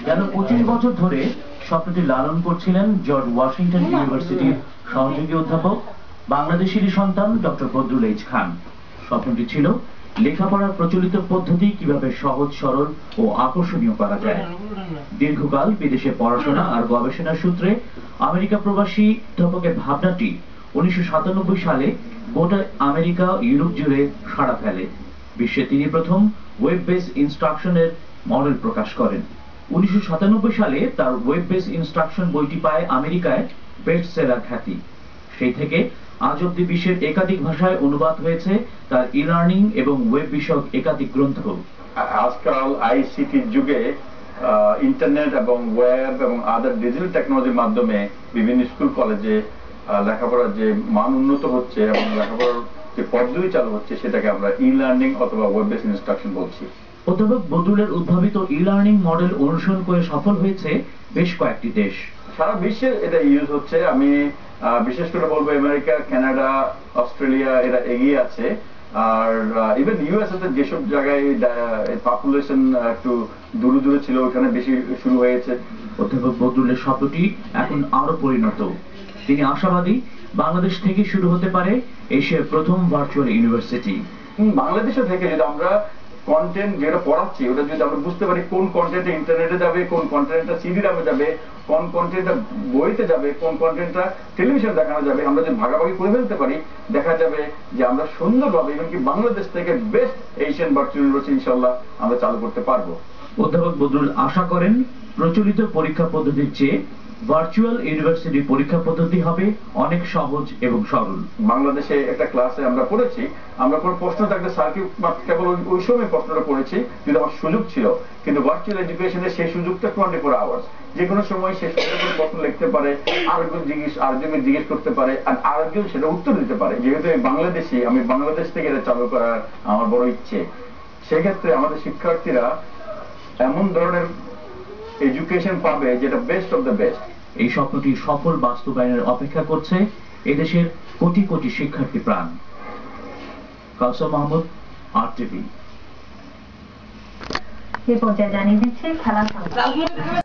গেল 25 বছর ধরে স্বপ্নটি লালন করছিলেন জর্জ ওয়াশিংটন ইউনিভার্সিটির সহযোগী অধ্যাপক বাংলাদেশেরই সন্তান ডক্টর বদরুল এইচ খান। স্বপ্নটি ছিল লেখাপড়ার প্রচলিত পদ্ধতি কিভাবে সহজ সরল ও আকর্ষণীয় করা যায়। দীর্ঘকাল বিদেশে পড়াশোনা আর গবেষণার সূত্রে আমেরিকা প্রবাসী অধ্যাপকের ভাবনাটি 1997 সালে গোটা আমেরিকা ইউরোপ জুড়ে সাড়া ফেলে। বিশ্বে তিনি প্রথম ওয়েব বেস ইনস্ট্রাকশনের মডেল প্রকাশ করেন। 1997 সালে তার ওয়েব বেস ইনস্ট্রাকশন বইটি পায় আমেরিকায় বেস্ট সেলার খ্যাতি। সেই থেকে আজ অব্দি বিশ্বের একাধিক ভাষায় অনুবাদ হয়েছে তার ই লার্নিং এবং ওয়েব বিষয়ক একাধিক গ্রন্থ। আজকাল আইসিটির যুগে ইন্টারনেট এবং ওয়েব এবং আদার ডিজিটাল টেকনোলজির মাধ্যমে বিভিন্ন স্কুল কলেজে লেখাপড়ার যে মান উন্নত হচ্ছে এবং লেখাপড়ার যে পদ্ধতি চালু হচ্ছে সেটাকে আমরা ই লার্নিং অথবা ওয়েব বেস ইনস্ট্রাকশন বলছি। অধ্যাপক বদরুলের উদ্ভাবিত ই লার্নিং মডেল অনুসরণ করে সফল হয়েছে বেশ কয়েকটি দেশ। সারা বিশ্বে এটা ইউজ হচ্ছে। আমি বিশেষ করে বলবো আমেরিকা, কানাডা, অস্ট্রেলিয়া এরা এগিয়ে আছে। আর ইভেন ইউএসএ তে যেসব জায়গায় পপুলেশন একটু দূরে দূরে ছিল ওখানে বেশি শুরু হয়েছে। অধ্যাপক বদরুলের শব্দটি এখন আরো পরিণত। তিনি আশাবাদী বাংলাদেশ থেকে শুরু হতে পারে এশিয়ার প্রথম ভার্চুয়াল ইউনিভার্সিটি। বাংলাদেশে থেকে যদি আমরা কন্টেন্ট যেটা পড়াচ্ছি ওটা যদি আমরা বুঝতে পারি কোন কন্টেন্টটা ইন্টারনেটে যাবে, কোন কন্টেন্টটা সিডি রামে যাবে, কোন কন্টেন্টটা বইতে যাবে, কোন কন্টেন্টটা টেলিভিশনে দেখানো যাবে, আমরা যদি ভাগাভাগি করে ফেলতে পারি দেখা যাবে যে আমরা সুন্দরভাবে এমনকি বাংলাদেশ থেকে বেস্ট এশিয়ান ভার্চুয়াল ইউনিভার্সিটি ইনশাআল্লাহ আমরা চালু করতে পারবো। অধ্যাপক বদরুল আশা করেন প্রচলিত পরীক্ষা পদ্ধতির চেয়ে ভার্চুয়াল ইউনিভার্সিটি পরীক্ষা পদ্ধতি হবে অনেক সহজ এবং সরল। বাংলাদেশে একটা ক্লাসে আমরা পড়েছি, আমরা কোনো প্রশ্ন থাকলে স্যারকে কেবল ওই সময় প্রশ্নটা পড়েছি যদি আমার সুযোগ ছিল, কিন্তু ভার্চুয়াল এডুকেশনে সেই সুযোগটা 24 আওয়ার্স, যে কোনো সময় সে প্রশ্ন লিখতে পারে, আরেকজন জিজ্ঞেস করতে পারে আর আরেকজন সেটা উত্তর দিতে পারে। যেহেতু বাংলাদেশি, আমি বাংলাদেশ থেকে এটা চালু করার আমার বড় ইচ্ছে। সেক্ষেত্রে আমাদের শিক্ষার্থীরা এমন ধরনের এডুকেশন পাবে যেটা বেস্ট অফ দ্য বেস্ট। এই স্বপ্নটি সফল বাস্তবায়নের অপেক্ষা করছে এদেশের কোটি কোটি শিক্ষার্থী প্রাণ। কাউসার মাহমুদ, RTV। এই পর্যায়ে জানিয়ে দিচ্ছি খেলা